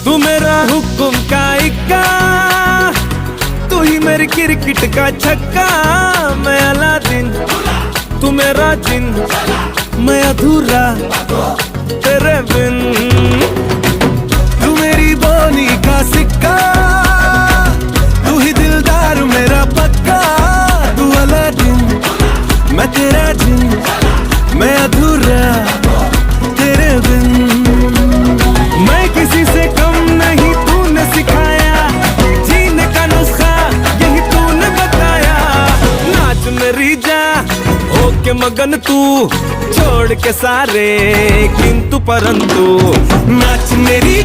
तू मेरा हुक्म का इक्का, तू ही मेरी क्रिकेट का छक्का। मैं अलादीन, तू मेरा जिन, मैं अधूरा तेरे बिन। तू मेरी बोली का सिक्का, तू ही दिलदार मेरा पक्का। तू अलादीन, मैं तेरा जिन, मैं अधूरा तेरे बिन। मैं किसी से कम नहीं, तूने सिखाया जीने का नुस्खा, यही तूने बताया। नाच मेरी जा होके मगन तू, छोड़ के सारे किंतु परंतु। नाच मेरी